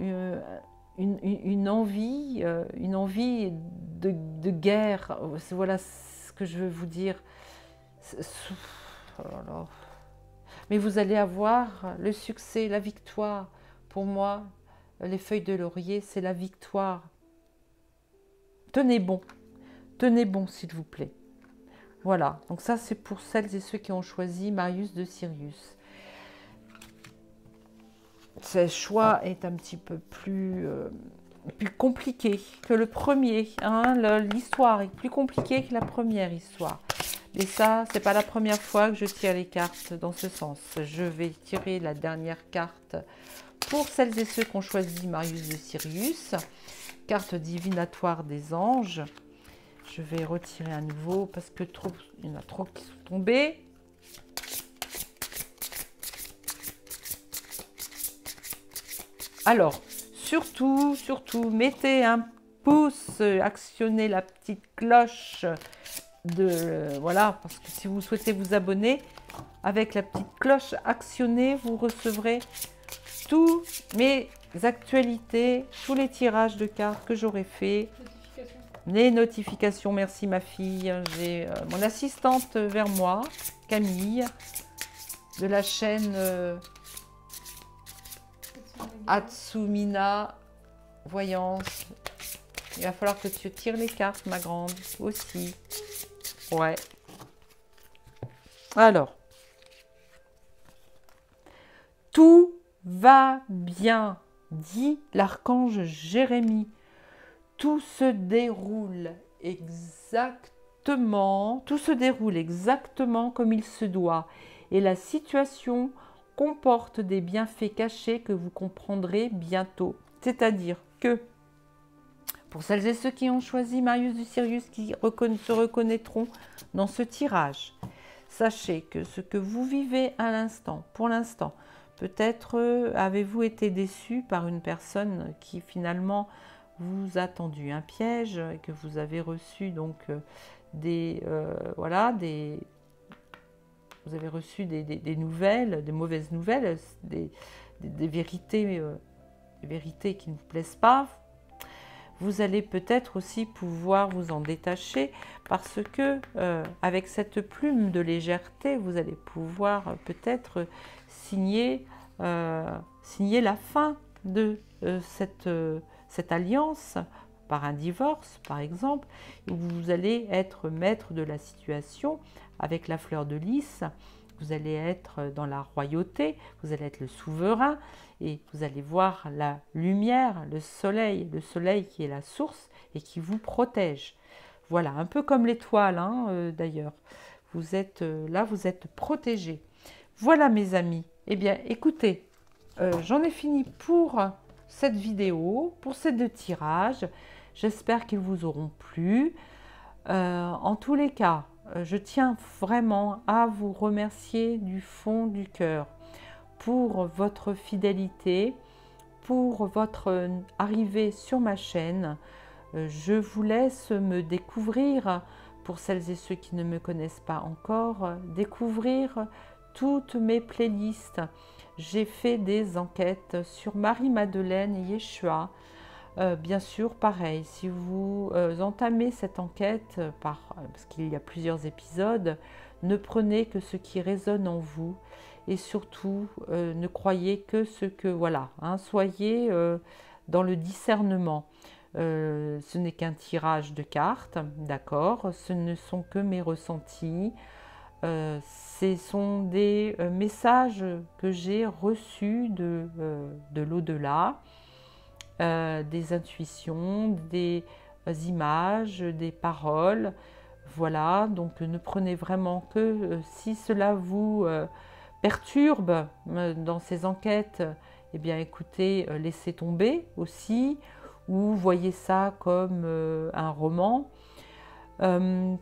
une envie de guerre. Voilà ce que je veux vous dire. Oh là là. Mais vous allez avoir le succès, la victoire. Pour moi, les feuilles de laurier, c'est la victoire. Tenez bon s'il vous plaît. Voilà, donc ça c'est pour celles et ceux qui ont choisi Marius de Sirius. Ce choix est un petit peu plus compliqué que le premier. Hein, l'histoire est plus compliquée que la première histoire. Et ça, c'est pas la première fois que je tire les cartes dans ce sens. Je vais tirer la dernière carte pour celles et ceux qui ont choisi Marius de Sirius. Carte divinatoire des anges. Je vais retirer à nouveau parce que il y en a trop qui sont tombés. Alors, surtout, mettez un pouce, actionnez la petite cloche voilà, parce que si vous souhaitez vous abonner, avec la petite cloche actionnée, vous recevrez tous mes actualités, tous les tirages de cartes que j'aurai fait. Les notifications, merci ma fille. J'ai mon assistante vers moi, Camille, de la chaîne Atsumina Voyance. Il va falloir que tu tires les cartes, ma grande, aussi. Ouais. Alors, tout va bien, dit l'archange Jérémie. Tout se déroule exactement comme il se doit. Et la situation comporte des bienfaits cachés que vous comprendrez bientôt. C'est-à-dire que, pour celles et ceux qui ont choisi Marius de Sirius, qui se reconnaîtront dans ce tirage, sachez que ce que vous vivez à l'instant, pour l'instant, peut-être avez-vous été déçu par une personne qui finalement vous a tendu un piège et que vous avez reçu donc des nouvelles, des mauvaises nouvelles, des vérités qui ne vous plaisent pas. Vous allez peut-être aussi pouvoir vous en détacher parce que avec cette plume de légèreté, vous allez pouvoir peut-être signer la fin de cette alliance par un divorce, par exemple, où vous allez être maître de la situation avec la fleur de lys. Vous allez être dans la royauté, vous allez être le souverain et vous allez voir la lumière, le soleil qui est la source et qui vous protège. Voilà, un peu comme l'étoile d'ailleurs. Vous êtes là, vous êtes protégés. Voilà mes amis. Eh bien, écoutez, j'en ai fini pour cette vidéo, pour ces 2 tirages. J'espère qu'ils vous auront plu. En tous les cas, je tiens vraiment à vous remercier du fond du cœur pour votre fidélité, pour votre arrivée sur ma chaîne. Je vous laisse me découvrir, pour celles et ceux qui ne me connaissent pas encore, découvrir toutes mes playlists. J'ai fait des enquêtes sur Marie-Madeleine et Yeshua. Bien sûr, pareil, si vous entamez cette enquête, parce qu'il y a plusieurs épisodes, ne prenez que ce qui résonne en vous et surtout ne croyez que ce que... Voilà, soyez dans le discernement. Ce n'est qu'un tirage de cartes, d'accord, ce ne sont que mes ressentis. Ce sont des messages que j'ai reçus de l'au-delà. Des intuitions, des images, des paroles. Voilà, donc ne prenez vraiment que si cela vous perturbe dans ses enquêtes, eh bien écoutez, laissez tomber aussi, ou voyez ça comme un roman.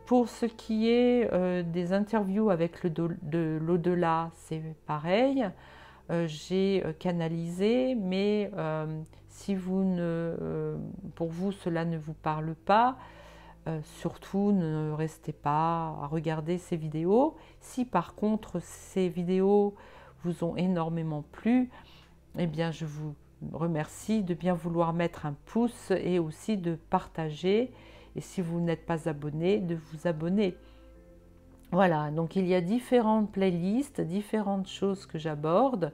Pour ce qui est des interviews avec de l'au-delà, c'est pareil. J'ai canalisé, mais si pour vous cela ne vous parle pas, surtout ne restez pas à regarder ces vidéos. Si par contre ces vidéos vous ont énormément plu, eh bien je vous remercie de bien vouloir mettre un pouce et aussi de partager. Et si vous n'êtes pas abonné, de vous abonner. Voilà, donc il y a différentes playlists, différentes choses que j'aborde.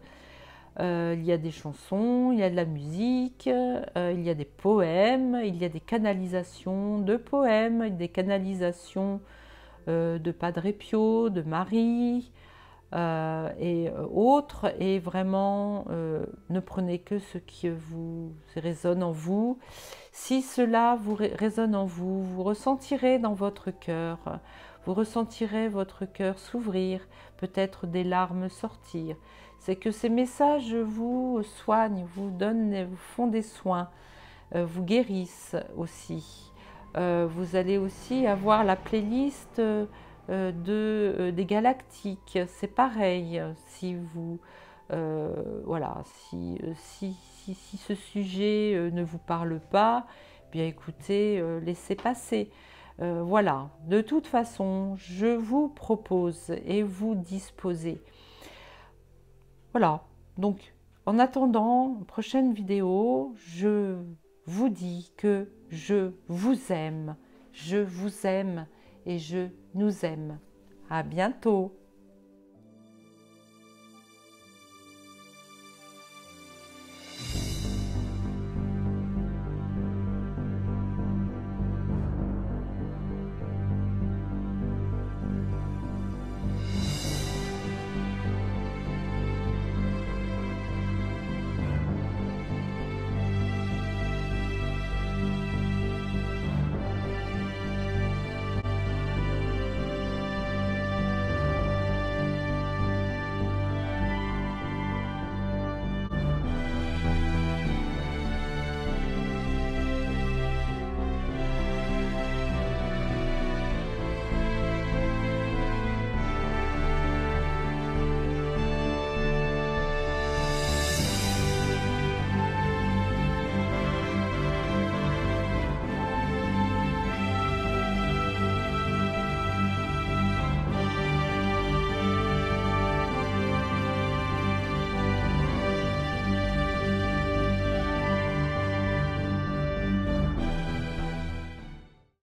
Il y a des chansons, il y a de la musique, il y a des poèmes, il y a des canalisations de poèmes, des canalisations de Padre Pio, de Marie et autres. Et vraiment, ne prenez que ce qui vous résonne en vous. Si cela vous résonne en vous, vous ressentirez dans votre cœur, vous ressentirez votre cœur s'ouvrir, peut-être des larmes sortir. C'est que ces messages vous soignent, vous font des soins, vous guérissent aussi. Vous allez aussi avoir la playlist des galactiques. C'est pareil, si vous... voilà, si ce sujet ne vous parle pas, bien écoutez, laissez passer. Voilà, de toute façon, je vous propose et vous disposez. Voilà, donc en attendant, prochaine vidéo, je vous dis que je vous aime et je nous aime. À bientôt.